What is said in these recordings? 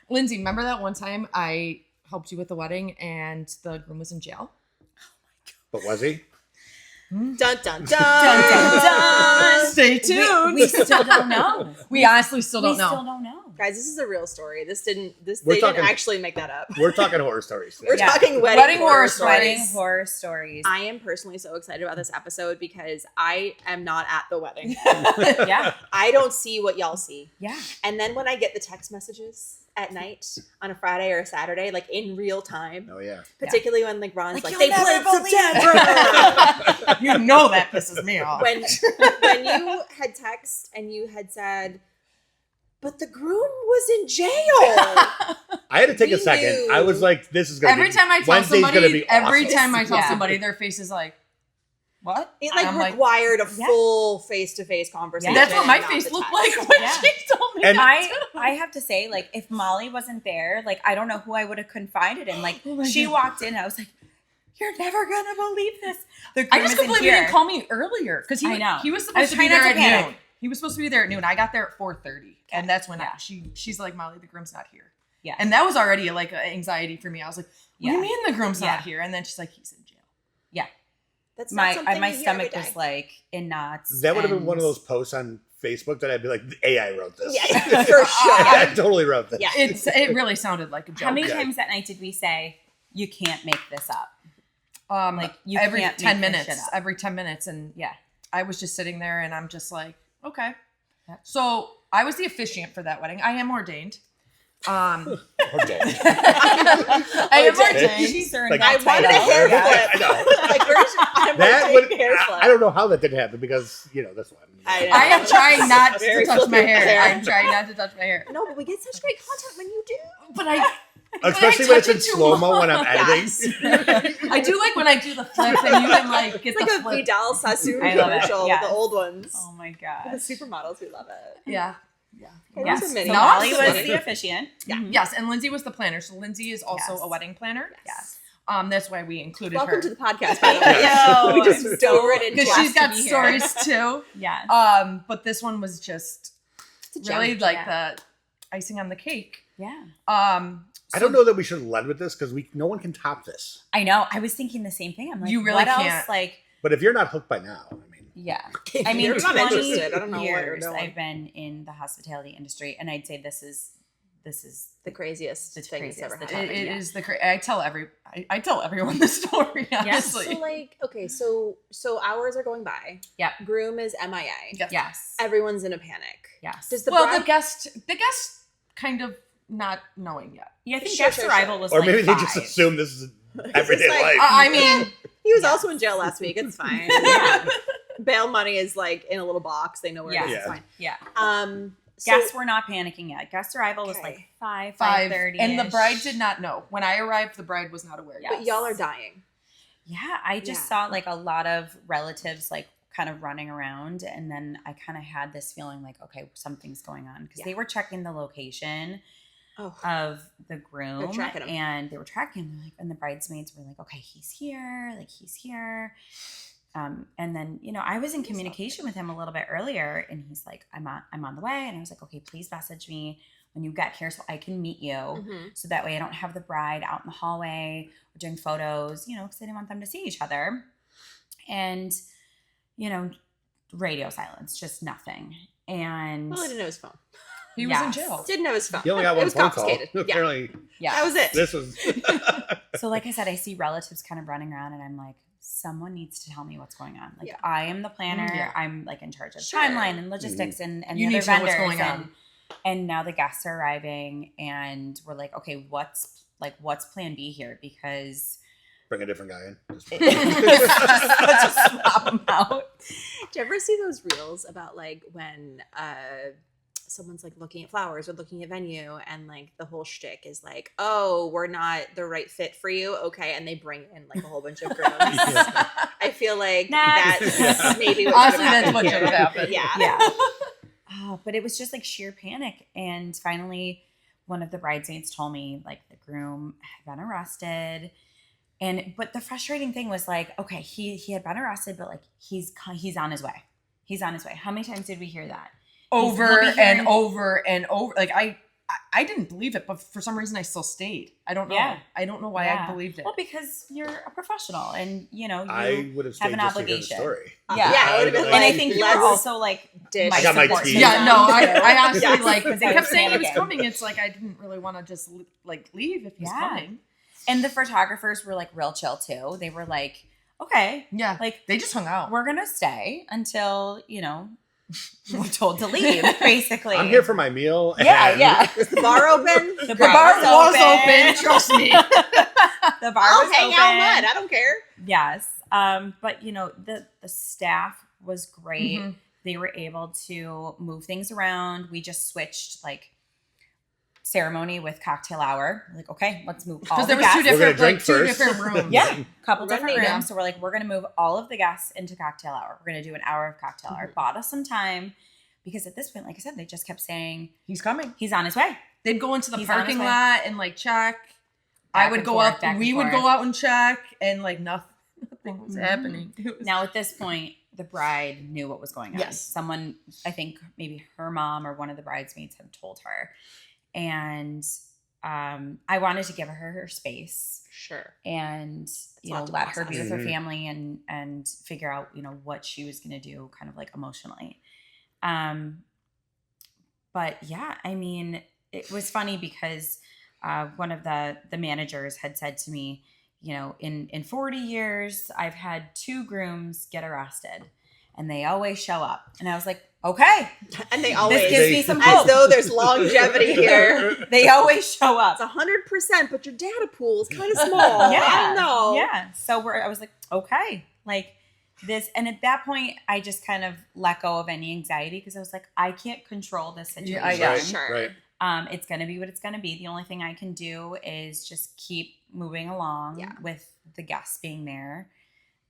Lindsay, remember that one time I helped you with the wedding and the groom was in jail? But was he? Dun, dun, dun. Dun, dun, dun. Stay tuned. We still don't know. We honestly still don't know. We still don't know. Guys, this is a real story. They We're didn't talking- actually make that up. We're talking horror stories today. We're talking wedding horror stories. Wedding horror stories. I am personally so excited about this episode because I am not at the wedding. Yeah. I don't see what y'all see. Yeah. And then when I get the text messages at night on a Friday or a Saturday, like in real time, Oh, yeah. particularly when like Ron's like you'll they never played believe September. You know that pisses me off. when you had text and you had said, but the groom was in jail. I had to take We a second. knew. I was like, this is going to be... Every time I tell Wednesday's gonna somebody, be every awesome. time I tell Yeah. somebody, their face is like, what? It I'm like, required a Yeah. full face-to-face conversation. that's what my not face the looked text. like when Yeah. she told me And- that. I have to say, like, if Molly wasn't there, like, I don't know who I would have confided in. Like, Oh my she God. walked in, I was like, "You're never gonna believe this." The I groom just is couldn't in believe he here. didn't call me earlier because I know. he was I was supposed to be trying not there to at panic. noon. He was supposed to be there at noon. I got there at 4:30, and that's when Yeah. she's like, Molly, the groom's not here. Yeah. And that was already like an anxiety for me. I was like, what do Yeah. you mean the groom's Yeah. not here? And then she's like, he's in jail. Yeah, That's not my something my you hear stomach every was day. like in knots. That would have been and- one of those posts on Facebook that I'd be like, the AI wrote this. Yeah, for sure. I totally wrote this. Yeah. It really sounded like a joke. How many Yeah. times that night did we say, "You can't make this up"? Like you every can't 10 make this minutes, shit up. every 10 minutes. And Yeah. I was just sitting there and I'm just like, okay. Yep. So I was the officiant for that wedding. I am ordained. Okay. I am ordained. She's earned Like- that I wanted a title. hair Yeah. flip. I know. Like, I'm That gonna would... take hair flip. I don't know how that didn't happen because, this one. I know. I am trying not Very to touch my flippant hair. hair. I'm trying not to touch my hair. No, but we get such great content when you do. But I Especially I when it's touch in it too slow-mo when I'm Yes. editing. I do like when I do the flip and you can like get It's like the a flip. Vidal Sassoon I love it. commercial, Yes. the old ones. Oh my The god. supermodels, we love it. Yeah. Yeah. Okay, Yes. those are So many. Now I'm Molly was sweating. the officiant. Yeah. Mhm. Yes, and Lindsay was the planner. So Lindsay is also Yes. a wedding planner. Yes. That's why we included Welcome her. to the podcast, by the way. Yo, we just I'm dove right into Because it. she's got to be here. stories too. Yeah. But this one was just It's a gem. really like Yeah. the icing on the cake. Yeah. I don't know that we should have led with this because no one can top this. I know. I was thinking the same thing. I'm like, You really what can't. else? Like, But if you're not hooked by now, I mean... yeah. If I mean, you're not 20 interested, I don't know what you're years doing. I've been in the hospitality industry, and I'd say this is The craziest The thing that's craziest ever that happened. It yeah. is I tell everyone the story, honestly. So like, okay, so hours are going by. Yep. Groom is MIA. Yes. yes, Everyone's in a panic. yes. Does the Well, bride- the guest kind of not knowing yet. yeah, I think Sure, guest sure, arrival sure. was Or like maybe they 5. just assume this is everyday like- life. I mean, He was Yeah. also in jail last week. It's fine. Yeah. Bail money is like in a little box. They know where it is. Yeah. It's fine. Yeah. So, Guests were not panicking yet. Guest arrival was Okay. like 5, 5, 5:30, and the bride did not know. When I arrived, the bride was not aware. Yeah. but y'all are dying. Yeah, I just Yeah. saw like a lot of relatives like kind of running around, and then I kind of had this feeling like, okay, something's going on because Yeah. they were checking the location Oh, of the groom, tracking him. and they were tracking him. Like, and the bridesmaids were like, okay, he's here, like he's here. And then, I was in communication with him a little bit earlier, and he's like, I'm on the way. And I was like, okay, please message me when you get here so I can meet you. Mhm. So that way I don't have the bride out in the hallway or doing photos, because I didn't want them to see each other. And, radio silence, just nothing. And Well, I didn't know his phone. He was in Yes. jail. Didn't know his phone. You only got It one was phone call. confiscated. Yeah, Apparently, yeah. that was it. this was... So like I said, I see relatives kind of running around, and I'm like, someone needs to tell me what's going on. Like, Yeah. I am the planner. Yeah. I'm like in charge of Sure. timeline and logistics and You the need other to know what's vendors. going on. And now the guests are arriving, and we're like, okay, what's plan B here? Because Bring a different guy in. Just- let's just swap them out. Do you ever see those reels about like when someone's like looking at flowers or looking at venue, and like the whole shtick is like, oh, we're not the right fit for you, okay, and they bring in like a whole bunch of grooms. Yeah. I feel like Next. that's maybe what Honestly, should have that's happened what here. should have happened. Yeah. Yeah. Oh, but it was just like sheer panic. And finally, one of the bridesmaids told me like the groom had been arrested. But the frustrating thing was like, okay, he had been arrested, but like he's on his way. He's on his way. How many times did we hear that? Over He'll be here and in- over and over. Like I didn't believe it, but for some reason I still stayed. I don't know. Yeah. I don't know why I believed it. Well, because you're a professional and, you know, you I would have stayed an just to hear the obligation. story. Yeah. Yeah, it would have been and like, I think you're let's also like dish. I got my support tea. system. Yeah, no, I honestly Yes. like, Because they I kept was saying he was panicking. coming. It's like, I didn't really want to just like leave if he's coming. And the photographers were like real chill too. They were like, okay, Yeah. like They just hung out. we're going to stay until, you know, we're told to leave, basically. I'm here for my meal. Yeah, and yeah. Is the bar open? The bar was open, trust me. The bar I'll was hang open. out mud. I don't care. Yes. But you know, the staff was great. Mhm. They were able to move things around. We just switched like ceremony with cocktail hour. Like, okay, let's move all Because the there was guests. two different, drink like, two first. different rooms. Yeah, couple We're gonna different need rooms. them. So we're like, we're gonna move all of the guests into cocktail hour. We're gonna do an hour of cocktail hour. Bought us some time because at this point, like I said, they just kept saying He's coming. he's on his way. They'd go into the He's on his parking way. lot and like check. Back I would and go forth, out. back and We would forth. go out and check, and like nothing was Mhm. happening. It was- Now at this point, the bride knew what was going on. Yes. Someone, I think maybe her mom or one of the bridesmaids had told her. And I wanted to give her space Sure. and, you a lot know, to let her be process. with her Mhm. family and figure out, you know, what she was going to do kind of like emotionally. But yeah, I mean, it was funny because one of the managers had said to me, you know, in 40 years, I've had 2 grooms get arrested and they always show up. And I was like, okay, And they always, this gives me some as hope. though there's longevity here. They always show up. It's 100%, but your data pool is kind of small. Yeah. I don't know. Yeah. So I was like, okay, like this. And at that point, I just kind of let go of any anxiety because I was like, I can't control this situation. Yeah, Right, Sure. right. It's going to be what it's going to be. The only thing I can do is just keep moving along Yeah. with the guests being there.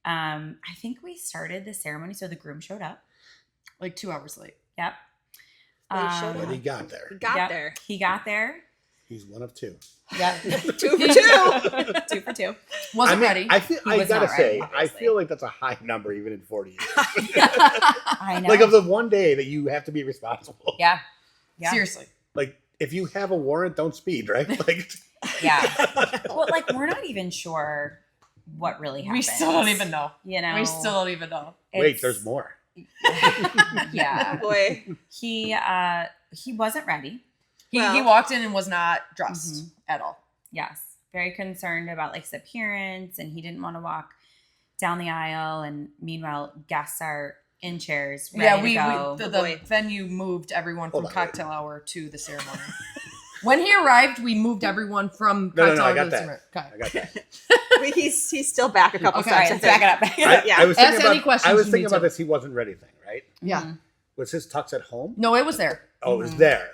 I think we started the ceremony. So the groom showed up. like 2 hours late. Yep. They showed But up. he got there. We got Yep. there. He got there. He's one of 2. Yep. 2 for 2. 2 for 2. Wasn't ready. I feel. He I was gotta not say, ready, I obviously. feel like that's a high number, even in 40 years. I know. Like of the one day that you have to be responsible. Yeah. Yeah. Seriously. Like if you have a warrant, don't speed, right? Like. Yeah. Well, like we're not even sure what really happened. We still don't even know. You know, We still don't even know. Wait, It's- there's more. Yeah. Boy. He wasn't ready. He Well- walked in and was not dressed at all. Yes. Very concerned about like his appearance, and he didn't want to walk down the aisle. And meanwhile, guests are in chairs ready Yeah, to go. the Boy. venue moved everyone Hold from on, wait. cocktail hour to the ceremony. When he arrived, we moved everyone from No, cocktail I hour got to the that. ceremony. Okay. I got that. He's still back a couple Okay, steps. Sorry, I think. back it up. Yeah. I was Ask thinking any about. questions I was you thinking need about to. this. He wasn't ready thing, right? Yeah. Mhm. Was his tux at home? No, it was there. Oh, it was there.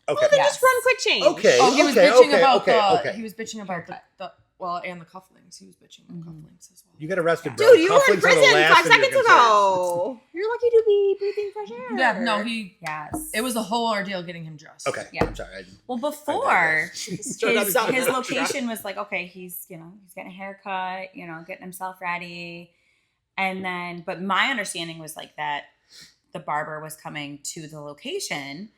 Okay. Well, then Yes. just run quick change. Okay. Oh, he was okay, bitching okay, about okay, the. okay. He was bitching about the well, and the cufflinks. He was bitching about cufflinks as well. You got arrested, bro. Dude, you were in Cufflinks are the prison last 5 of your seconds concerns. ago. You're lucky to be breathing fresh air. Yeah, no, he. Yes. It was a whole ordeal getting him dressed. Okay. Yeah. I'm sorry. Well, before Straight up his something. location was like, okay, he's getting a haircut, getting himself ready. And then, but my understanding was like that the barber was coming to the location,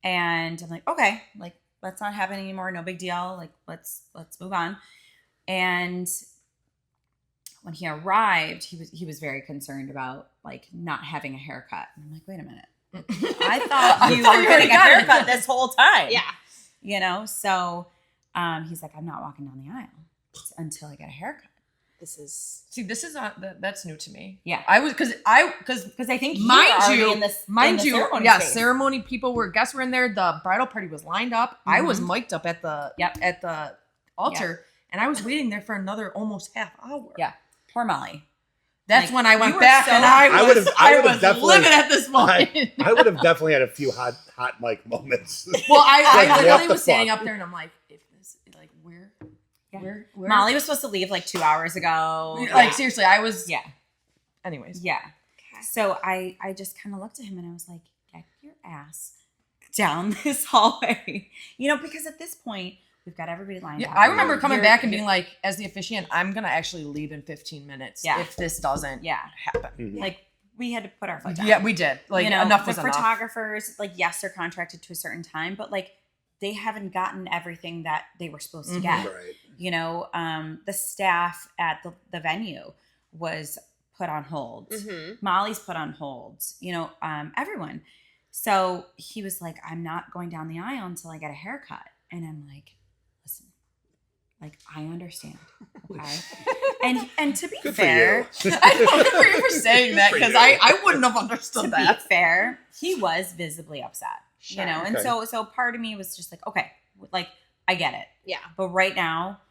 and I'm like, okay, like that's not happening anymore. No big deal. Like let's move on. And when he arrived, he was very concerned about like not having a haircut. And I'm like, wait a minute. I thought you were already getting a got it. haircut this whole time. Yeah. So he's like, I'm not walking down the aisle until I get a haircut. This is. See, this is not that's new to me. Yeah. I was because Because I think mind you, in the ceremony yeah, space. ceremony people guests were in there. The bridal party was lined up. I was mic'd up at the Yep. at the altar, and I was waiting there for another almost half hour. Yeah. Poor Molly. That's Like, when I you went were back, so- and I I would've- was I I would've was definitely- living at this moment. I would have definitely had a few hot mic moments. Well, I Like, what literally the was standing fuck? up there, and I'm like, if this like where. Where? Molly was supposed to leave like 2 hours ago. Like seriously, I was. Yeah. Anyways. Yeah. So I just kind of looked at him and I was like, get your ass down this hallway. Because at this point, we've got everybody lined Yeah, up. I remember coming You're- back and being like, as the officiant, I'm gonna actually leave in 15 minutes Yeah. if this doesn't Yeah. happen. Mhm. Like, we had to put our foot down. Yeah, we did. Like enough was the enough. photographers, like, yes, they're contracted to a certain time, but like they haven't gotten everything that they were supposed to get. Right. You know, the staff at the venue was put on hold. Molly's put on hold. You know, everyone. So he was like, I'm not going down the aisle until I get a haircut. And I'm like, listen, like, I understand. Okay. And to be Good fair, for you. I know, good for you for saying that, Good for because you. I wouldn't have to understood be that. fair, he was visibly upset. Sure. You know, and Okay. so part of me was just like, okay, like, I get it. Yeah. But right now,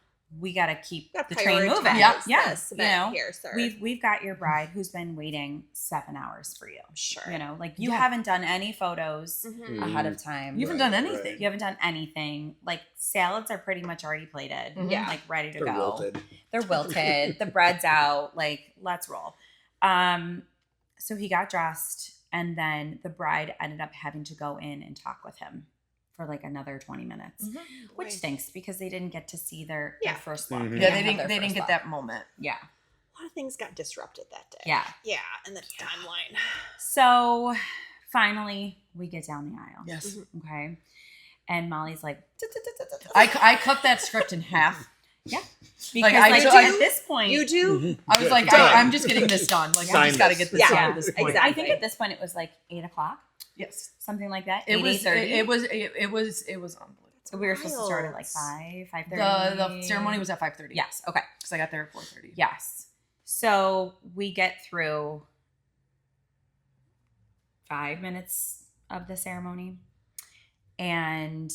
we got to keep Gotta the train moving. prioritize Yeah. this a You bit know, here, sir. we've got your bride who's been waiting 7 hours for you. Sure. You know, like, you Yeah. haven't done any photos Mhm. ahead of time. You haven't Right, done anything. right. You haven't done anything. Like, salads are pretty much already plated. Yeah. Like, ready to They're go. wilted. They're wilted. The bread's out. Like, let's roll. So he got dressed, and then the bride ended up having to go in and talk with him for like another 20 minutes, which Boy. stinks because they didn't get to see their Yeah. first look. Mhm. Yeah, have they their didn't first get look. that moment. Yeah. A lot of things got disrupted that day. Yeah. Yeah, in the timeline. So finally, we get down the aisle. Yes. Okay. And Molly's like, I cut that script in half. yeah. Because Like, like, I at this point, You do? Mhm. I was Good. like, Done. I'm just getting this done. Like, I Sign just got to this. get this Yeah, done at this point. exactly. I think at this point it was like 8 o'clock, Yes. something like that. It was 8:30. it was unbelievable. So we were supposed to start at Wild. like 5:30. The ceremony was at 5:30. Yes. Okay. Because I got there at 4:30. Yes. So we get through 5 minutes of the ceremony, and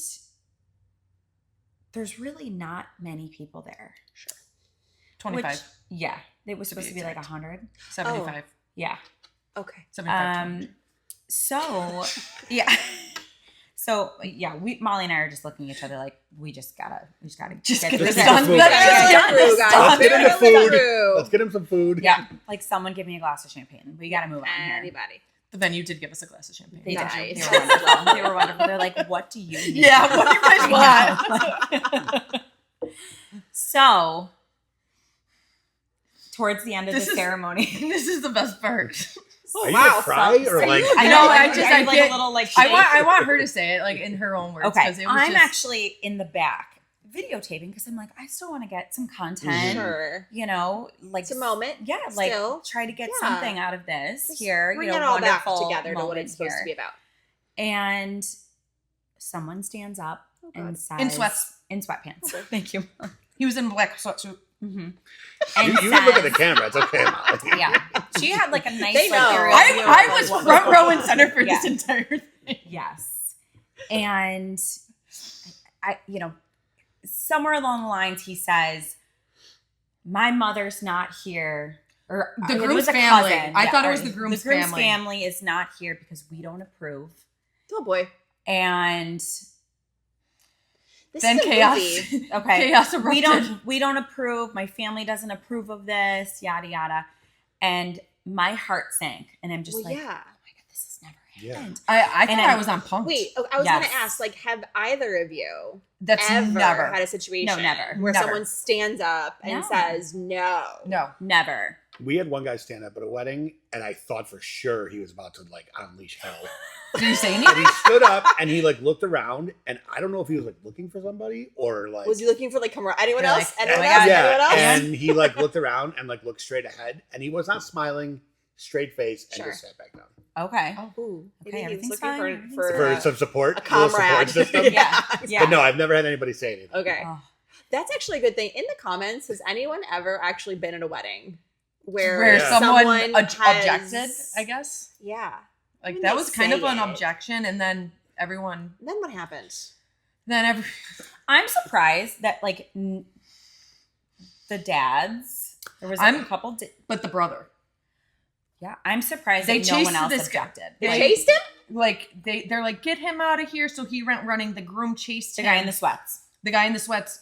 there's really not many people there. Sure. 25, Which, yeah, it was To be supposed to be like exact. 100. 75, Yeah. Okay. 75. So yeah. So yeah, Molly and I are just looking at each other like we just gotta get this get this done. done. We gotta Let's get get this this done. done. Let's get him the Get it food. through. Let's get him some food. Yeah, like someone give me a glass of champagne. We gotta move on here. Anybody. The venue did give us a glass of champagne. They Nice. did. They were wonderful. They were wonderful. They're like, what do you need? Yeah, what do you guys I want? know. So, towards the end of This the is- ceremony, This is the best part. Are you gonna cry or like? I know, I just- I like get- a little like. I want her to say it like in her own words. Okay, 'cause it was I'm just, actually in the back videotaping because I'm like, I still want to get some content. Sure. You know, like It's a moment. Yeah, like Still. try to get Yeah. something out of this Just here. Bring you know, it all back wonderful together to what moment it's supposed here. to be about. And someone stands up Oh, God. and says, In sweats. in sweatpants. Okay. Thank you. He was in a black sweatsuit. Mm-hmm. You can look at the camera. It's okay, Molly. Yeah, she had like a nice. They like, know. area I- view of, I like, was what front going row on. and center for Yeah. this entire thing. Yes, and I, you know, somewhere along the lines, he says, "My mother's not here." Or The it groom's was a family. cousin. I thought it or was the groom's The groom's family. family is not here because we don't approve. Oh boy. And This Then is a chaos. movie. okay, Chaos erupted. we don't approve. My family doesn't approve of this. Yada yada. And my heart sank, and I'm just Well, like, yeah. oh my god, this has never Yeah. happened. I thought And I was on Punk'd. Wait, I was Yes. gonna ask, like, have either of you That's ever never. had a situation never. where Never. someone stands up and No. says no? No. Never. We had one guy stand up at a wedding, and I thought for sure he was about to like unleash hell. Did you say And anything? he stood up and he like looked around, and I don't know if he was like looking for somebody or like Was he looking for like anyone You're else? like, Anyone oh my else? God. Anyone else? and he like looked around and like looked straight ahead, and he was not smiling, straight face, and Sure. just sat back down Okay. Ooh, maybe Okay, he's everything's looking fine, for, everything's for, for some support, a little support comrade. system. Yeah. Yeah. But no, I've never had anybody say anything. Okay, Oh. that's actually a good thing. In the comments, has anyone ever actually been at a wedding Where Yeah. someone has- objected, I guess. Yeah. Like When that they was kind of say an it. objection, and then everyone, Then what happened? I'm surprised that like the dads. There was like, a couple. but the brother, Yeah, I'm surprised They that no one chased else this guy. objected. They Like, chased him? like they're like, get him out of here. So he went running. The groom chased The him. guy in the sweats. The guy in the sweats.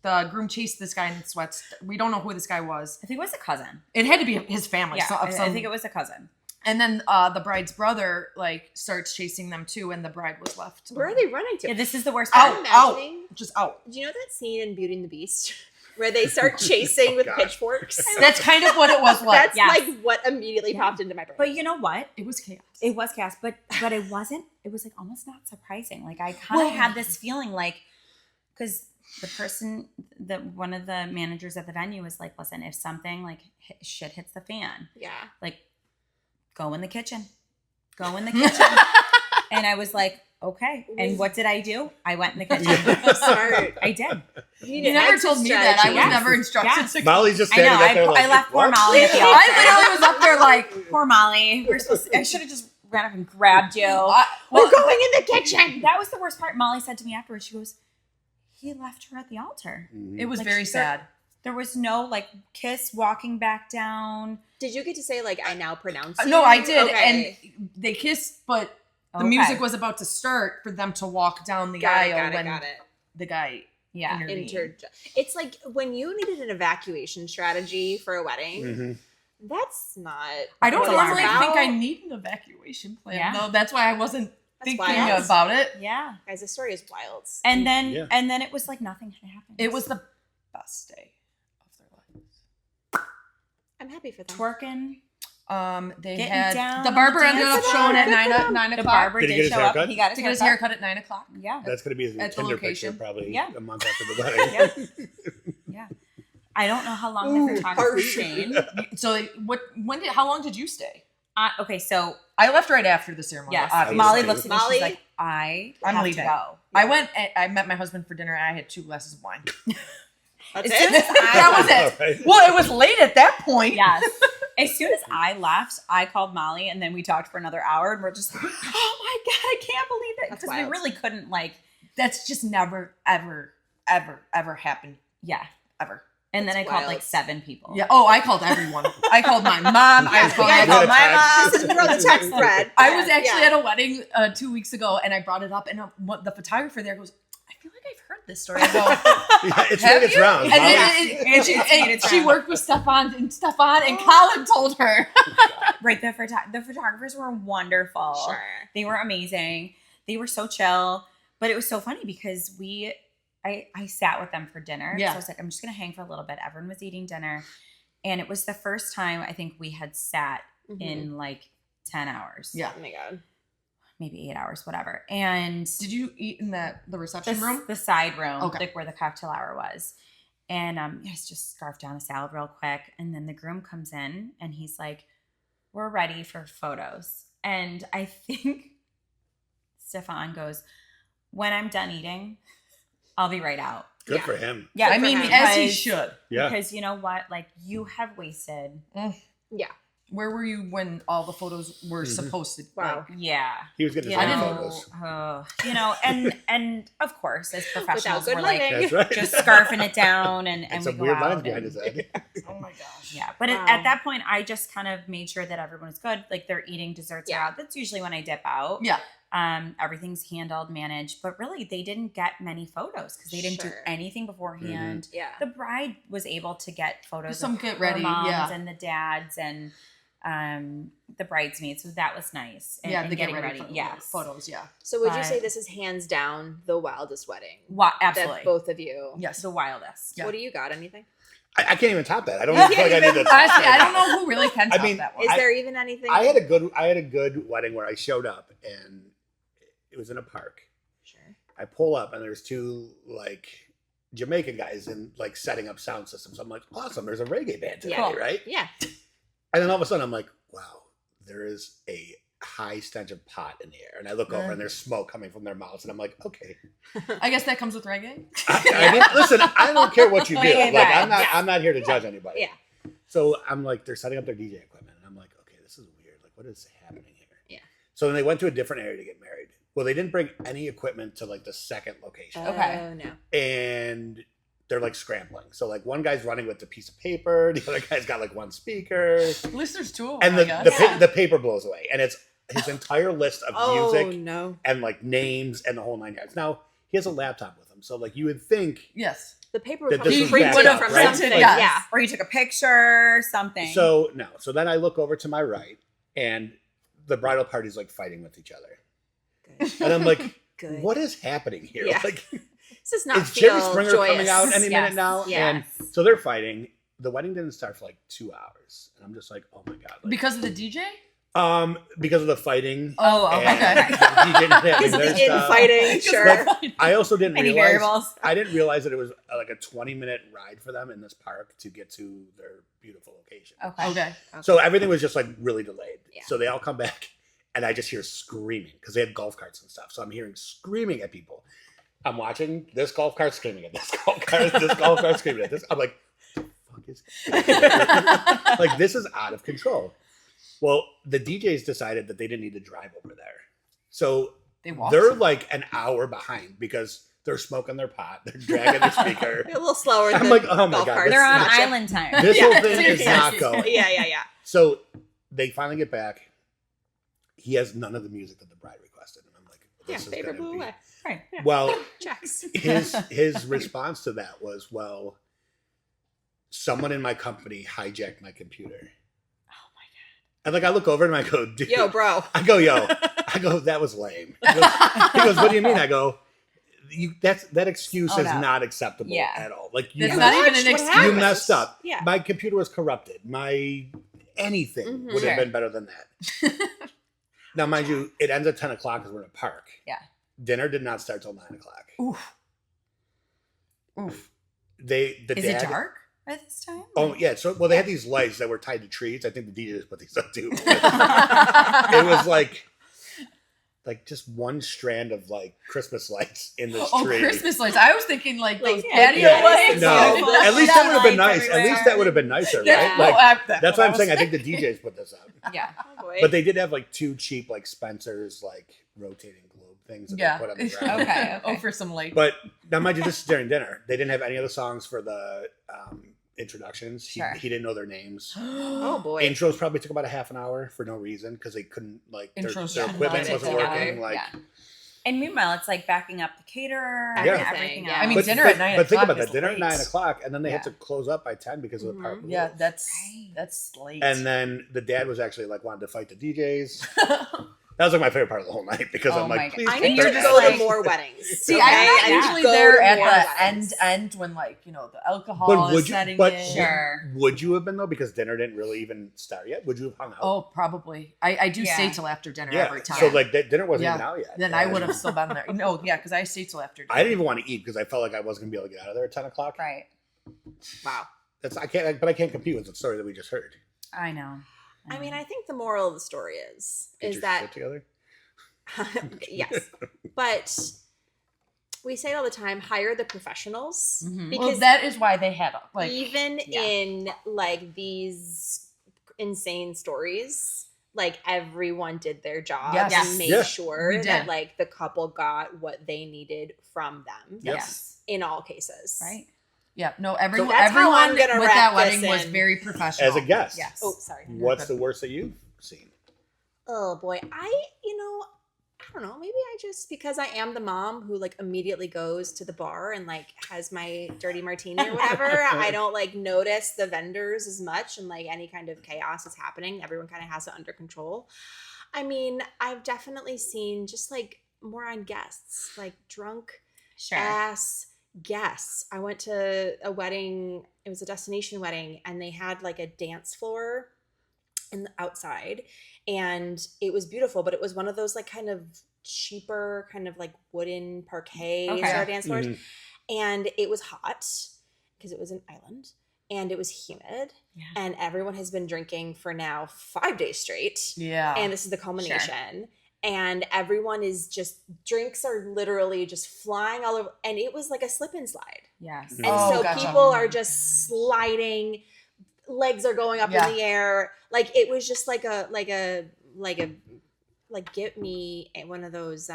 The groom chased this guy in the sweats. We don't know who this guy was. I think it was a cousin. It had to be his family. Yeah, so, I think it was a cousin. And then the bride's brother like starts chasing them too, and the bride was left. Where are they running to? Yeah, this is the worst Out, part. out, imagining- just out. Do you know that scene in Beauty and the Beast Where they start chasing with God. pitchforks. That's kind of what it was like. That's Yes. like what immediately popped into my brain. But you know what? It was chaos. It was chaos, but it wasn't. It was like almost not surprising. Like I kind of had this feeling like, because the person one of the managers at the venue was like, "Listen, if something like shit hits the fan, yeah. like go in the kitchen, go in the kitchen." And I was like, "Okay." And what did I do? I went in the kitchen. Smart. I did. You never told me that. I was Yes. never instructed Yes. to. Molly's just I standing know. up there like, I left poor what? Molly at the altar. I literally was up there like, Poor Molly. I should have just ran up and grabbed you. We're going in the kitchen. That was the worst part. Molly said to me afterwards, she goes, he left her at the altar. Mhm. it was Like, very sad. There was no like kiss walking back down. Did you get to say like I now pronounce you? No, I did, Okay. and they kissed, but the Okay. music was about to start for them to walk down the aisle when got it. the guy Yeah. intervened. It's like when you needed an evacuation strategy for a wedding. Mhm. That's not. I don't what it's normally about. think I need an evacuation plan, Yeah. though. That's why I wasn't That's thinking wild. about it. Yeah. Guys, this story is wild. And then Yeah. it was like nothing had happened. It was the best day of their lives. I'm happy for them. twerking. They Getting had down the barber on the ended up dance showing at floor. 9 The o'clock barber Did he did get his show up. haircut? He got his to get his haircut. haircut at 9 o'clock. Yeah. That's going to be his At the Tinder location. picture probably Yeah. a month after the wedding. Yeah. I don't know how long the photographer harsh. stayed. So how long did you stay? Okay, so I left right after the ceremony. yes, obviously. Molly looks at me. Molly, She's like, "I I'm have leaving. to go." I met my husband for dinner. I had 2 glasses of wine. That's As soon as it. That was it. All right. Well, it was late at that point. Yes. As soon as I left, I called Molly, and then we talked for another hour, and we're just like, "Oh my god, I can't believe it!" That's Because we wild. really couldn't like, That's just never, ever, ever, ever happened. yeah. Ever. And then I That's called wild. like 7 people. Yeah. Oh, I called everyone. I called my mom. I called Yeah, I got a my text. mom. We're on the text thread. I was actually Yeah. at a wedding 2 weeks ago, and I brought it up, and the photographer there goes, "I feel like I've heard this story." I go, Yeah, it's "Have made its you?" rounds. And, Molly- and she worked with Stefan, and Colin told her. Right. The photographers were wonderful. Sure. They were amazing. They were so chill. But it was so funny because I sat with them for dinner. Yeah. So I was like, I'm just going to hang for a little bit. Everyone was eating dinner. And it was the first time I think we had sat Mhm. in like 10 hours. Yeah. Oh my god. Maybe 8 hours, whatever. And Did you eat in the reception room? the side room, Okay. like where the cocktail hour was. And I just scarfed down a salad real quick. And then the groom comes in and he's like, "We're ready for photos." And I think Stefan goes, "When I'm done eating, I'll be right out." Good Yeah. for him. Yeah, I mean, him. as he because- should. Yeah. Because you know what? Like, you have wasted. Yeah. Where were you when all the photos were Mhm. supposed to? Wow. Yeah. He was getting his I own didn't photos. You know, and of course, as professionals, good we're like lighting. That's right. just scarfing it down and and we some go weird out lines behind and- his head. Oh my gosh. Yeah, but Wow. at that point, I just kind of made sure that everyone was good. Like they're eating desserts Yeah. out. That's usually when I dip out. Yeah. Everything's handled, managed, but really they didn't get many photos because they didn't do Sure. anything beforehand. Yeah. The bride was able to get photos Some of get her ready, moms yeah. and the dads and the bridesmaids, so that was nice. And, Yeah, and they get getting ready. ready. Yes, Photos. Yeah. So would you But- say this is hands down the wildest wedding? Absolutely. That both of you. Yes. The wildest. Yeah. What do you got? Anything? I can't even top that. I don't even feel like I need to top Honestly, that. I don't know who really can I top mean, that one. Is there even anything? I had a good wedding where I showed up and it was in a park. Sure. I pull up and there's 2 like Jamaican guys in like setting up sound systems. I'm like, awesome, there's a reggae band today, Yeah. right? Yeah. And then all of a sudden I'm like, wow, there is a high stench of pot in the air. And I look over and there's smoke coming from their mouths. And I'm like, okay. I guess that comes with reggae. I mean, listen, I don't care what you do. Reggae Like vibes. I'm not here to judge anybody. Yeah. So I'm like, they're setting up their DJ equipment. And I'm like, okay, this is weird. Like, what is happening here? Yeah. So then they went to a different area to get married. Well, they didn't bring any equipment to like the second location. Okay. Oh no. And they're like scrambling. So like one guy's running with the piece of paper, the other guy's got like one speaker, At least there's 2 of them, and I the guess. Yeah. the paper blows away, and it's his entire list of Oh music no. and like names and the whole 9 yards. Now he has a laptop with him, so like you would think. Yes. The paper That would this probably was print backed it up, from right? something. Yes. Yeah. Or you took a picture, something. So no, so then I look over to my right, and the bridal party's like fighting with each other, Good. and I'm like, Good. what is happening here? Yeah. Like, This does not Is feel Jerry Springer joyous. coming out any minute now? Yes. And so they're fighting. The wedding didn't start for like 2 hours. And I'm just like, oh my God. Like, Because of the DJ? because of the fighting. Oh, and okay. the DJ didn't Because have of their the stuff. infighting, sure. Like, I also didn't Many realize. variables. I didn't realize that it was like a 20-minute ride for them in this park to get to their beautiful location. Okay. So everything was just like really delayed. Yeah. So they all come back, and I just hear screaming because they had golf carts and stuff. So I'm hearing screaming at people. I'm watching this golf cart screaming at this golf cart, this golf cart screaming at this. I'm like, what the fuck is this? Like, this is out of control. Well, the DJs decided that they didn't need to drive over there. So They walked. they're like an hour behind because they're smoking their pot. They're dragging the speaker. A little slower I'm than like, oh my golf God, carts. They're on Gotcha. island time. This Yeah. whole thing is not Yes. going. Yeah. So they finally get back. He has none of the music that the bride requested. And I'm like, Yeah, this is favorite gonna blew be... away. Right. Yeah. Well, Checks. his response to that was, well, someone in my company hijacked my computer. Oh my And like I look over and I go, dude. Yo, bro. I go, that was lame. He goes, what do you mean? I go, that excuse Oh, is no. not acceptable Yeah. at all. Like you, It's not even an What excuse. you happened? messed up. Yeah. My computer was corrupted. My anything Mhm. would have Sure. been better than that. Now, mind you, it ends at 10 o'clock because we're in a park. Yeah. Dinner did not start till 9 o'clock. Oof. Oof. The Is dad, it dark? at this time? Oh yeah, so well they had these lights that were tied to trees. I think the DJs put these up too. It was like just one strand of like Christmas lights in this Oh, tree. Christmas lights. I was thinking like those Like, patio yeah, lights. No, Yeah. at least that would have been Lights nice. At least that would have been nicer, That's, right? Like what that's why I'm I saying. I was think the DJs put this up, Yeah. Oh, boy. but they did have like two cheap like Spencer's like rotating globe things that Yeah. they put on the ground. Okay. Oh, for some light. But now, mind you, this is during dinner. They didn't have any of the songs for the introductions. Sure. He didn't know their names. Oh boy. Intros probably took about a half an hour for no reason because they couldn't like their Intros their should equipment not wasn't take that working. long. Like, Yeah. And meanwhile, it's like backing up the caterer and Everything, everything yeah. else. I mean, but, dinner but, at 9 but think o'clock about is that. Dinner at late. 9 o'clock, and then they had Yeah. to close up by 10 because of the park. Yeah, rules. Right. that's late. And then the dad was actually like wanted to fight the DJs. That was like my favorite part of the whole night because Oh I'm my like, God. please. I keep need you're to that go down. to more weddings. See, okay? I'm I not need to usually go there to at more the weddings. end when like the alcohol But is would you? setting But in. Sure. would you have been though? Because dinner didn't really even start yet. Would you have hung out? Oh, probably. I do Yeah. stay till after dinner yeah. every time. So like that dinner wasn't Yeah. even out yet. then I And would have still been there. No, yeah, because I stay till after dinner. I didn't even want to eat because I felt like I wasn't gonna be able to get out of there at 10 o'clock. Right. Wow. I can't compete with the story that we just heard. I know. I mean, I think the moral of the story is Get your that shit together. yes, but we say it all the time: hire the professionals Mhm. because Well, that is why they had like even yeah. in like these insane stories, like everyone did their job Yes. and made Yeah. sure We did. that like the couple got what they needed from them. Yep. Yes. In all cases, Right. yeah, no, that's how everyone I'm gonna with wrap that wedding this was in. very professional. As a guest, Yes. Oh, sorry. what's the worst that you've seen? Oh boy, I don't know. Maybe I just because I am the mom who like immediately goes to the bar and like has my dirty martini or whatever. I don't like notice the vendors as much and like any kind of chaos is happening. Everyone kind of has it under control. I mean, I've definitely seen just like more on guests, like drunk Sure. ass guests. I went to a wedding. It was a destination wedding, and they had like a dance floor in the outside, and it was beautiful. But it was one of those like kind of cheaper, kind of like wooden parquet Okay. sort of dance floors, Mhm. and it was hot because it was an island, and it was humid, Yeah. and everyone has been drinking for now 5 days straight Yeah. and this is the culmination and everyone is just drinks are literally just flying all over and it was like a slip and slide Yes. and Oh, so gotcha. people are just sliding, legs are going up Yeah. in the air, like it was just like get me one of those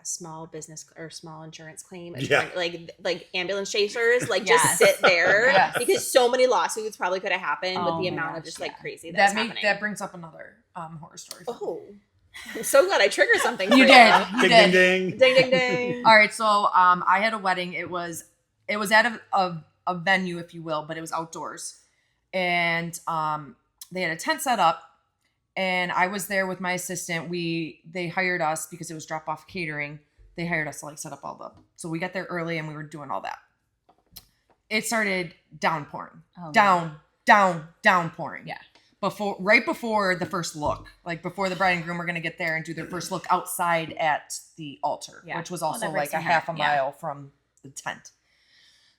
small business or small insurance claim Yeah. like ambulance chasers like Yes. just sit there Yes. because so many lawsuits probably could have happened Oh with the my amount of gosh, just like yeah. crazy that that's happening. that brings up another horror story. Oh, I'm so glad I triggered something. You for did. You Ding, did. ding, ding. Ding ding ding. All right, so I had a wedding. It was at a venue, if you will, but it was outdoors, and they had a tent set up, and I was there with my assistant. They hired us because it was drop off catering they hired us to like set up all the. So we got there early and we were doing all that. It started downpouring, downpouring. Yeah. Right before the first look, like before the bride and groom were gonna get there and do their first look outside at the altar, which was also like a half a mile from the tent.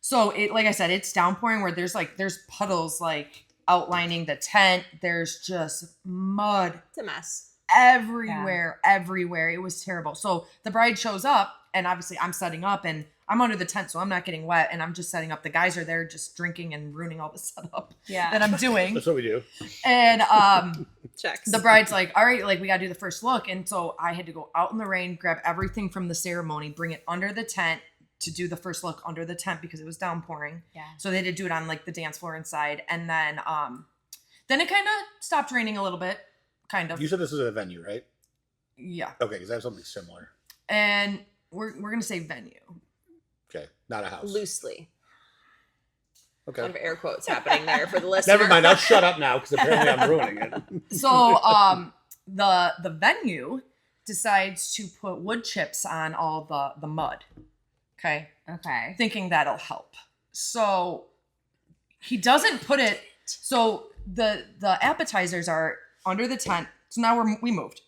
So it, like I said, it's downpouring where there's puddles like outlining the tent. There's just mud. It's a mess. Everywhere. It was terrible. So the bride shows up and obviously I'm setting up and I'm under the tent, so I'm not getting wet and I'm just setting up. The guys are there just drinking and ruining all the setup that I'm doing. That's what we do. And Checks. the bride's like, all right, like we gotta do the first look. And so I had to go out in the rain, grab everything from the ceremony, bring it under the tent to do the first look under the tent because it was downpouring. Yeah. So they had to do it on like the dance floor inside. And then it kind of stopped raining a little bit, kind of. You said this was a venue, right? Yeah. Okay, because I have something similar. And we're gonna say venue. Okay, not a house. Loosely. Okay. A lot of air quotes happening there for the listener. Never mind. I'll shut up now because apparently I'm ruining it. So the venue decides to put wood chips on all the mud. Okay. Thinking that'll help. So he doesn't put it. So the appetizers are under the tent. So now we moved.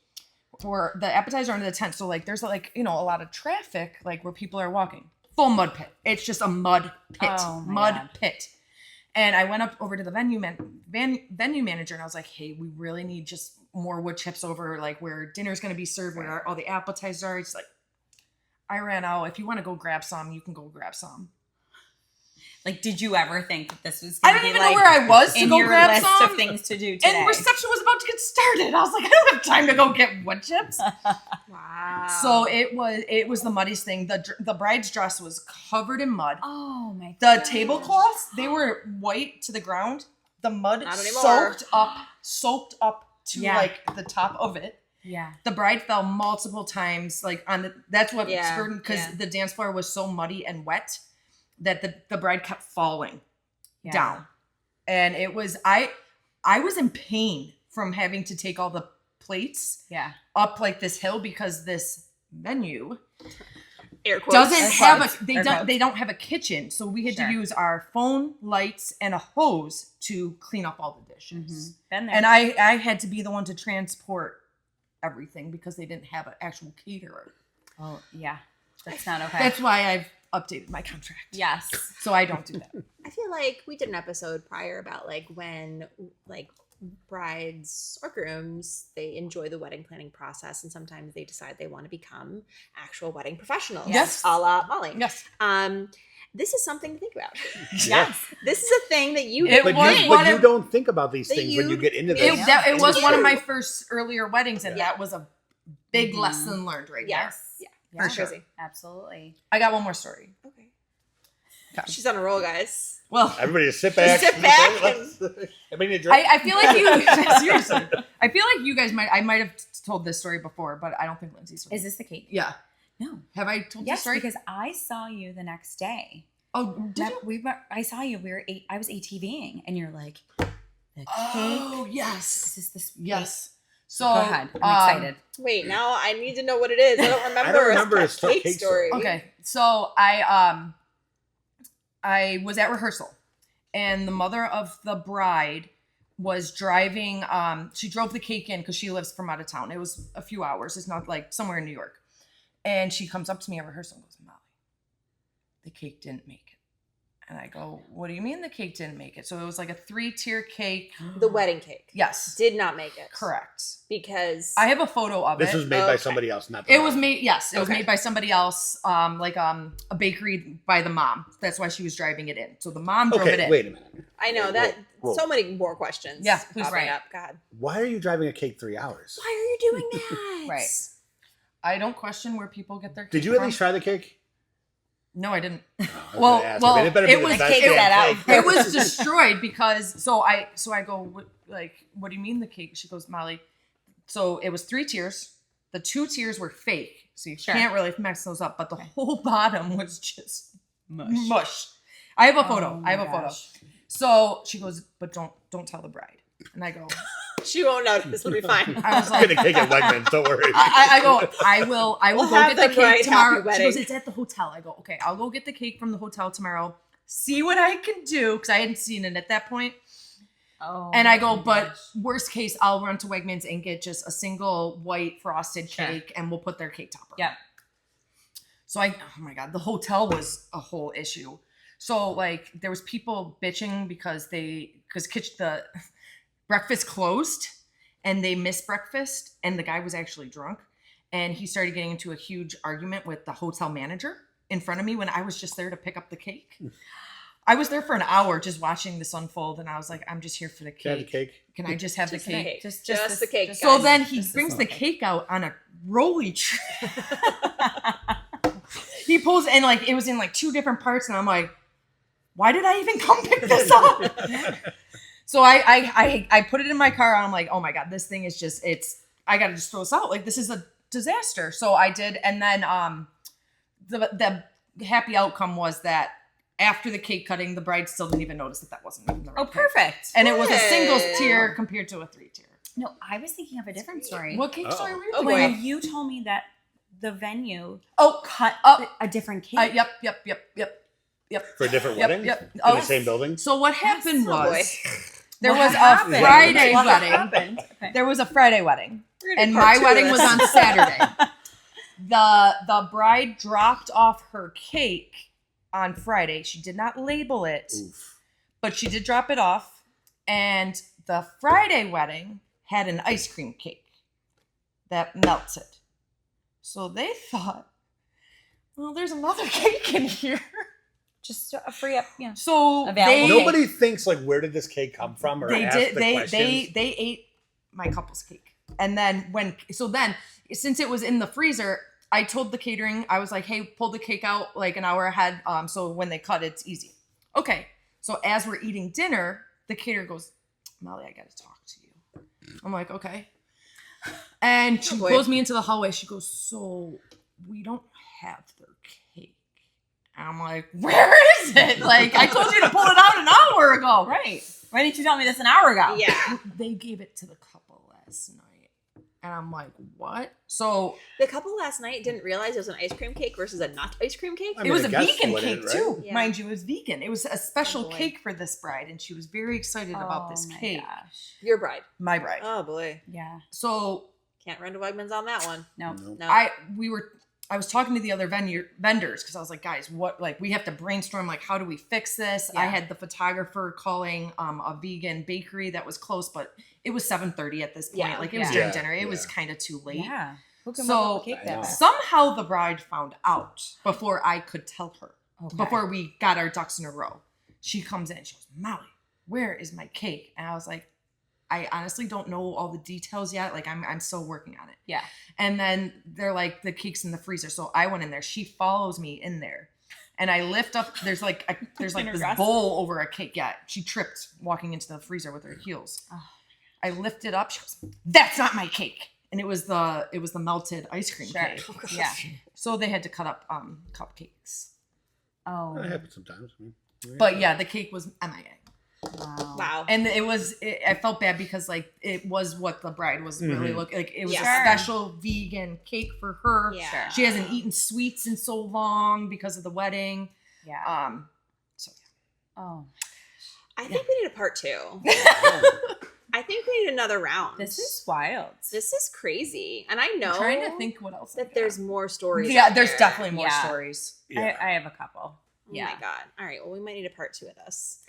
For the appetizer under the tent. So like there's like, a lot of traffic like where people are walking. Full mud pit. It's just a mud pit. Oh my God. Pit. And I went up over to the venue manager and I was like, hey, we really need just more wood chips over like where dinner's going to be served, where all the appetizers are. It's like, I ran out. If you want to go grab some, you can go grab some. Like, did you ever think that this was I going to don't be even know where I was to in go your grab list some. of things to do today? And reception was about to get started. I was like, I don't have time to go get wood chips. Wow. So it was the muddiest thing. The bride's dress was covered in mud. Oh my The God. tablecloths, they were white to the ground. The mud Not anymore. soaked up to like the top of it. Yeah. The bride fell multiple times, like that's what spurred, because the dance floor was so muddy and wet that the bride kept falling down. And it was, I was in pain from having to take all the plates up like this hill because this venue Air quotes. doesn't have quotes. they don't have a kitchen. So we had to use our phone, lights, and a hose to clean up all the dishes. Been there. And I had to be the one to transport everything because they didn't have an actual caterer. Oh yeah, that's not okay. That's why I've updated my contract. Yes. So I don't do that. I feel like we did an episode prior about like when like brides or grooms, they enjoy the wedding planning process and sometimes they decide they want to become actual wedding professionals. Yes. A la Molly. Yes. This is something to think about. Yes. This is a thing that you It But was you, one but you of- don't think about these that things when you- you get into It, this. it was It's one of true. my first earlier weddings, and that was a big Mhm. lesson learned right Yes. Yeah. Yeah. For sure. Crazy. Absolutely. there. I got one more story. Okay. Okay. She's on a roll, guys. Well, Everybody just sit back. Sit back Everybody need a drink? I feel like you seriously. I feel like you guys I might have told this story before, but I don't think Lindsay's. Is this the cake? Yeah. No. Have I told this Yes, story? because I saw you the next day. Oh, did you? I saw you. I was ATVing, and you're like, the cake. Oh, yes. Is this this? Yes. So Go ahead. I'm excited. Wait, now I need to know what it is. I don't remember. I don't remember a his cake cake story. story. Okay, so I was at rehearsal, and the mother of the bride was driving. She drove the cake in because she lives from out of town. It was a few hours. It's not like somewhere in New York. And she comes up to me at rehearsal and goes, "Molly, the cake didn't make it." And I go, "What do you mean the cake didn't make it?" So it was like a 3-tier cake. The wedding cake Yes, did not make it. correct. Because I have a photo of This it. was made by Okay. somebody else, not the It was mom. made, yes, it was Okay. made by somebody else, like a bakery by the mom. That's why she was driving it in. So the mom drove it Okay, in. wait a minute. I know that Whoa. so many more questions. Yeah, please. popping Right. up. God, Why are you driving a cake 3 hours? why are you doing that? Right. I don't question where people get their. Did cake you at from. least try the cake? No, I didn't. Oh, I was Well- gonna ask. well, I mean, better be it the was- best cake damn that out. cake. It was destroyed because so I go, what do you mean the cake? She goes, "Molly." So it was 3 tiers. The 2 tiers were fake, so you Sure. can't really mix those up. But the whole bottom was just Mush. mush. I have a photo. Oh I have a my photo. gosh. So she goes, "But don't tell the bride." And I go, She won't notice. It'll be fine. I was I'm like, gonna cake at Wegmans. Don't worry. I go, I will We'll go have get the the cake bright, tomorrow. happy She goes, wedding. it's at the hotel. I go, okay, I'll go get the cake from the hotel tomorrow. See what I can do, because I hadn't seen it at that point. Oh, And I go, my but gosh. worst case, I'll run to Wegmans and get just a single white frosted Sure. cake, and we'll put their cake topper. Yep. So oh my God, the hotel was a whole issue. So like there was people bitching because the breakfast closed and they missed breakfast, and the guy was actually drunk, and he started getting into a huge argument with the hotel manager in front of me when I was just there to pick up the cake. I was there for an hour just watching this unfold, and I was like, I'm just here for the Can I have the cake. cake? Can I just have Just the the cake? cake. Just the cake, guys. So then he Just the brings the cake. cake out on a rolly tray. He pulls, and like it was in like 2 different parts, and I'm like, why did I even come pick this up? So I put it in my car, and I'm like, oh my God, this thing is just, I gotta just throw this out. Like, this is a disaster. So I did, and then the happy outcome was that after the cake cutting, the bride still didn't even notice that wasn't even the right Oh, cake. perfect. And it was a single Good. tier compared to a 3-tier. No, I was thinking of a different story. What cake Oh. story were you Oh, thinking boy. of? When you told me that the venue Oh, cut Oh. a different cake. Yep. For a different Yep, wedding? yep. In Oh. the same building? So what happened Oh, boy. was there What was happened? a Friday What wedding. happened? Okay. There was a Friday wedding, We're gonna and do part my 2 of wedding this. was on Saturday. The bride dropped off her cake on Friday. She did not label it, Oof. but she did drop it off. And the Friday wedding had an ice cream cake that melted. So they thought, well, there's another cake in here. Just a free up, yeah. So Available they, cake. Nobody thinks like where did this cake come from or they ask did the they questions. they ate my couple's cake. And then since it was in the freezer, I told the catering, I was like, hey, pull the cake out like an hour ahead, so when they cut it's easy. Okay, so as we're eating dinner, the caterer goes, Molly, I gotta talk to you. I'm like, okay. And she Oh, boy. pulls me into the hallway. She goes, so we don't have their cake. And I'm like, where is it? Like, I told you to pull it out an hour ago. Right. Why didn't you tell me this an hour ago? Yeah. They gave it to the couple last night. And I'm like, what? So The couple last night didn't realize it was an ice cream cake versus a nut ice cream cake. I it mean, was I a guess vegan wouldn't, cake right? too. Yeah. Mind you, it was vegan. It was a special boy. cake for this bride, and she was very excited about this Oh my cake. gosh. Your bride. My bride. Oh boy. Yeah. So Can't run to Wegmans on that one. No. No. No. I was talking to the other vendors because I was like, guys, we have to brainstorm, like, how do we fix this? I Yeah. had the photographer calling a vegan bakery that was close, but it was 7:30 at this point. Yeah. Like, it was Yeah. during Yeah. dinner. It was Yeah. kind of too late. Yeah. Who can So, whip up a cake I that know. fast? Somehow the bride found out before I could tell her. Okay. Before we got our ducks in a row. She comes in and she goes, Molly, where is my cake? And I was like, I honestly don't know all the details yet. Like, I'm still working on it. Yeah. And then they're like, the cake's in the freezer. So I went in there. She follows me in there. And I lift up, there's like this Interest. bowl over a cake. Yeah. She tripped walking into the freezer with her heels. Oh. I lift it up. She goes, that's not my cake. And it was the melted ice cream Sure. cake. Yeah. So they had to cut up cupcakes. Oh. That happens sometimes. I mean, But yeah, the cake was MIA. Wow. Wow. And I felt bad because like it was what the bride was really Mhm. looking like. It was Yeah. a Sure. special vegan cake for her. Yeah. She hasn't eaten sweets in so long because of the wedding. Yeah. So Oh. I think we need a part 2. I think we need another round. This is wild. This is crazy. And I know I'm trying to think what else. I that there's got. more stories. yeah, out there's there. definitely more Yeah. stories. Yeah. I have a couple. Oh Yeah. my god. All right. Well, we might need a part 2 of this.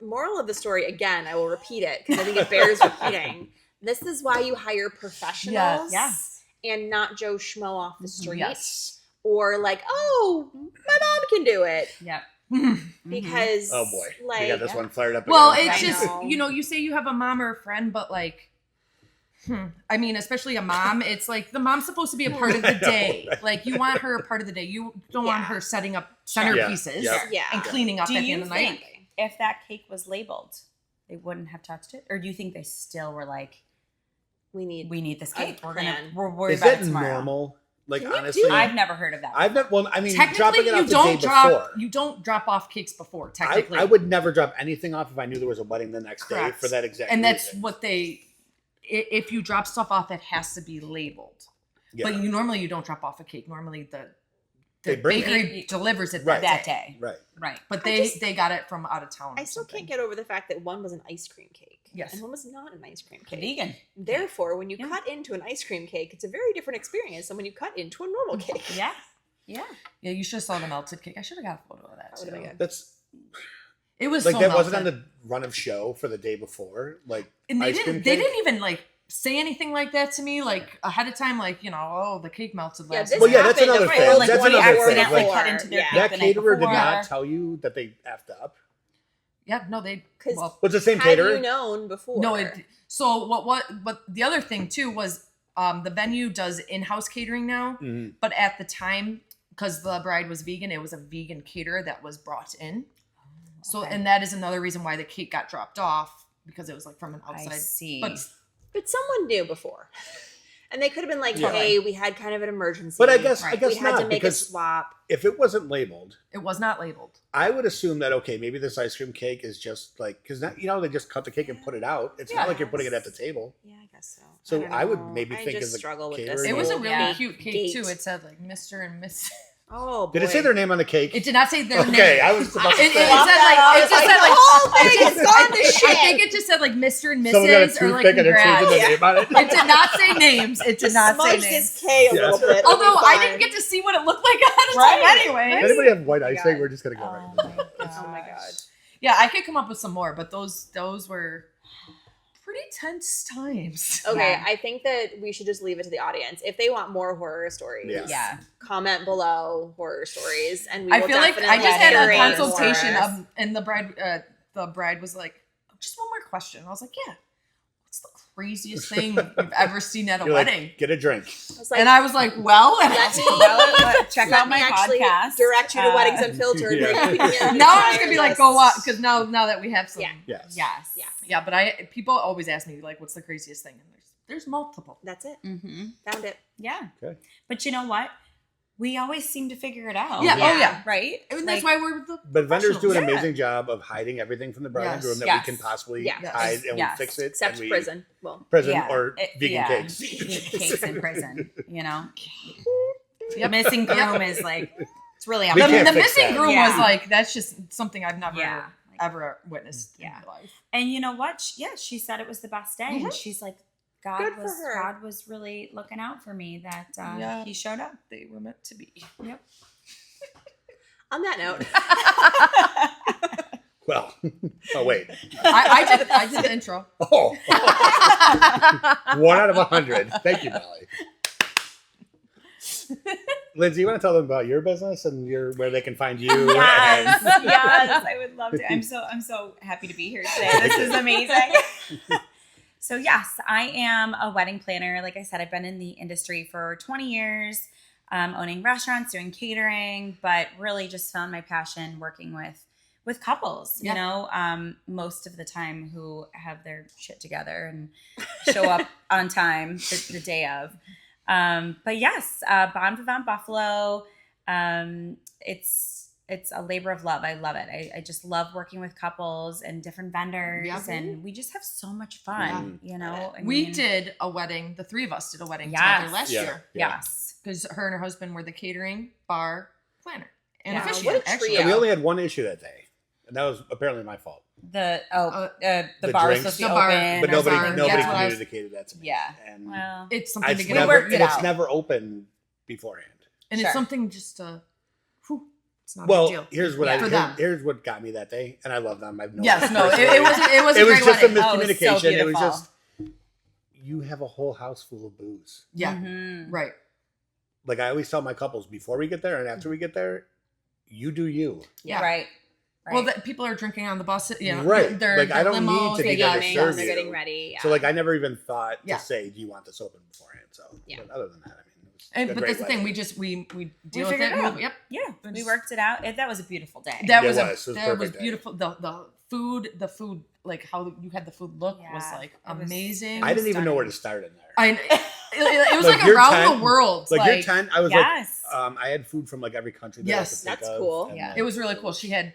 Moral of the story, again, I will repeat it because I think it bears repeating. This is why you hire professionals Yes. and not Joe Schmo off the street. Yes. Or like, oh, my mom can do it. Yep. Because Oh boy. like We got this one fired up. Well, again. it's I just know. you say you have a mom or a friend, but like, I mean, especially a mom, it's like the mom's supposed to be a part of the day. Like you want her a part of the day. You don't want Yeah. her setting up Yeah. centerpieces Yeah. yeah. and cleaning up Do at the you end of the night. think if that cake was labeled, they wouldn't have touched it? Or do you think they still were like, we need we need this A cake. plan. We're worried Is about that it tomorrow. normal Like, Can you honestly, do I've never heard of that. I've never. Well, I mean, Technically, dropping it off you the don't day drop before. you don't drop off cakes before. Technically, I would never drop anything off if I knew there was a wedding the next day Correct. for that exact. and that's reason. what they. If you drop stuff off, it has to be labeled. Yeah. But you don't drop off a cake. Normally, the They bring it. bakery delivers it Right. that that day. day. Right. Right. But I they just- they got it from out of town. I or still something. can't get over the fact that one was an ice cream cake. Yes. And one was not an ice cream cake. Vegan. Therefore, when you Yeah. cut into an ice cream cake, it's a very different experience than when you cut into a normal cake. Yeah. Yeah. Yeah, you should have saw the melted cake. I should have got a photo of that. That would've been too. good. That's It was like so that melted. wasn't on the run of show for the day before. Like And they ice cream didn't. They cake? didn't even like say anything like that to me, like ahead of time. Like oh, the cake melted Yeah, last this Well, yeah, night. that's happened another right, thing. or Like That's when you another thing. accidentally Like, cut into their Yeah. cake that the night caterer did before. not tell you that they effed up. Yeah, no, they. 'Cause Well, What's the same Had caterer? you known before? no, it. So but the other thing too was the venue does in-house catering now, Mhm. but at the time, because the bride was vegan, it was a vegan caterer that was brought in. So Okay. and that is another reason why the cake got dropped off because it was like from an I outside. see. But But someone knew before. And they could have been like, Yeah. hey, we had kind of an emergency. But I guess Right. we had not to make a because swap. if it wasn't labeled, it was not labeled. I would assume that okay, maybe this ice cream cake is just like because they just cut the cake and put it out. It's not like you're putting it at the table. Yeah, I guess so. So don't I would know. maybe I think just as a struggle with caterer, this. It was a whole really Yeah. cute cake gate. too. It said like Mr. and Miss. Oh, boy. Did it say their name on the cake? It did not say their name. Okay, I was about to It say. said Swap that out. like it It's just like said the like whole thing it has gone to shit. I think it just said like Mr. and Someone got a Mrs. or like toothpick and they're changing congrats. their name on it. It did not say names. It did not say Smudge names. this K a little Yes. bit. Although It'll be I fine. didn't get to see what it looked like ahead of Right. time anyway. Does anybody have white my icing? God. We're just gonna go right into that. Oh my god. Yeah, I could come up with some more, but those were pretty tense times. Okay, Yeah. I think that we should just leave it to the audience. If they want more horror stories, Yeah. Yeah. comment below horror stories, and we I will feel like I definitely just had a curate consultation more. and the bride was like, just one more question. I was like, yeah. What's the craziest thing you've ever seen at a You're like, wedding? get a drink. I was like, And I was like, well, and Let me- Check let out me my actually podcast. direct you to Weddings Unfiltered. Yeah. where you can hear the now I'm just entire gonna be like, list. go on, because now that we have some, Yeah. Yes. Yes. Yeah. yeah. But people always ask me like, what's the craziest thing? And there's multiple. That's it. Mm-hmm. Found it. Yeah. Okay. But you know what? We always seem to figure it out. Yeah, oh, yeah. Right? And that's Like, why we're the But vendors do an professionals. Yeah. amazing job of hiding everything from the bride and Yes. groom that Yes. we can possibly Yeah. hide and Yes. we fix it. Except and we, prison. Well, Prison Yeah. or vegan yeah. cakes. Cakes in prison, you know? Yep. Missing groom is like, it's really We The, can't the fix missing that. groom Yeah. was like, that's just something I've never Yeah. ever witnessed Yeah. in my life. And you know what? She said it was the best day. And Mhm. she's like, Good for her. God was really looking out for me that Yeah. he showed up. They were meant to be. Yep. on that note, Well, oh wait. I did the intro. Oh, 1 out of 100. Thank you, Molly. Lindsay, you want to tell them about your business and where they can find you? Yes, and- yes, I would love to. I'm so happy to be here today. This is amazing. So yes, I am a wedding planner. Like I said, I've been in the industry for 20 years, owning restaurants, doing catering, but really just found my passion working with couples. Yeah. You know, most of the time who have their shit together and show up on time the day of. But yes, Bon Vivant Buffalo. It's a labor of love. I love it. I just love working with couples and different vendors, Yeah. and we just have so much fun. You know, I We mean, did a wedding. The three of us did a wedding Yes. together last Yeah. year Yes. because her and her husband were the catering, bar, planner, and Yeah. officiant. What a Actually, trio. And we only had one issue that day, and that was apparently my fault. The The bar was drinks. supposed to be The bar. open, But or nobody something. That's what I was- communicated that to me. Yeah. And Well, it's something to it's get never, worked it and it's out. never open beforehand. and Sure. it's something just it's not a Well, big deal. here's what Yeah. For them. here's what got me that day, and I love them. I've known Yes, them no, personally. it was a It was great just a wedding. Oh, it was so miscommunication. It was beautiful. just you have a whole house full of booze. Yeah, mhm. right. Like I always tell my couples before we get there and after we get there, you do you. Yeah. Right. Well, that people are drinking on the bus. You know, Right. They're, Like, I they're don't need limos, to be they there got to Yummy, serve and they're you. getting ready. Yeah. So like I never even thought Yeah. to say, do you want this open beforehand? So Yeah. but other than that, I mean, it was And, a but great that's the thing. wedding. We deal with figured it. it out. Yep. Yeah, we Just- worked it out. That was a beautiful day. That It was was. It was that was perfect day. beautiful. The food, like how you had the food look was Yeah, like it was- amazing. I didn't even know stunning. where to start in there. It was Like, like you're around 10, the world. Like, you're 10. I was yes. like, I had food from like every country. That Yes. I could think That's of, cool. and, Yeah. like, It was really cool. She had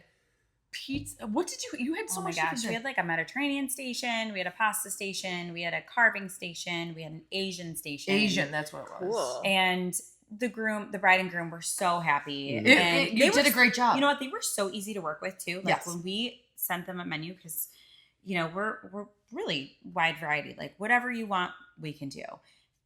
pizza. What did you had so Oh my much gosh. different We had like a Mediterranean station. We had a pasta station. We had a carving station. We had an Asian station. Asian, that's what it was. Cool. And the bride and groom were so happy. Mhm. And You they did a great job. You know what? They were so easy to work with too. Like Yes. when we sent them a menu, because we're really wide variety. Like whatever you want, we can do.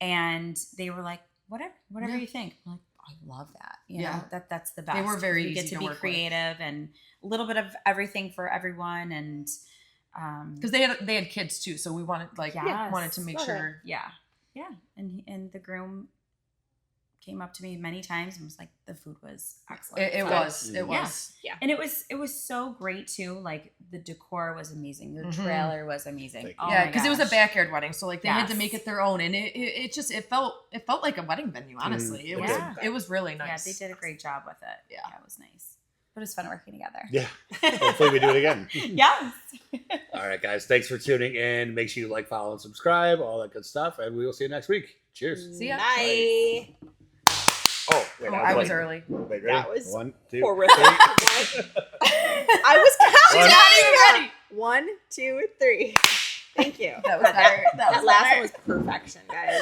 And they were like, whatever Yeah. you think. I'm like, I love that. You Yeah. know, that's the best. They were very we get easy to to be work with. creative and a little bit of everything for everyone. And because they had kids too, so we wanted Yes. wanted to make Love sure. yeah. And the groom came up to me many times and was like, the food was excellent. It So- was. It Yeah. was. And it was so great too. Like the decor was amazing. Your Mhm. trailer was amazing. Thank Oh Yeah, my because it was a gosh. backyard wedding, so like they had to Yes. make it their own, and it felt like a wedding venue. Honestly, it was Yeah. it was really Yeah, nice. they did a great job with it. Yeah. It was nice. But it was fun working together. Yeah. Hopefully we do it again. Yes. All right, guys. Thanks for tuning in. Make sure you like, follow, and subscribe. All that good stuff. And we will see you next week. Cheers. See ya. Bye. Oh, wait, I was wait. early. Wait, ready? That was 1, 2, horrific. 3. I was One. counting. 1, 2, 3. Thank you. That was better. That last one was perfection, guys.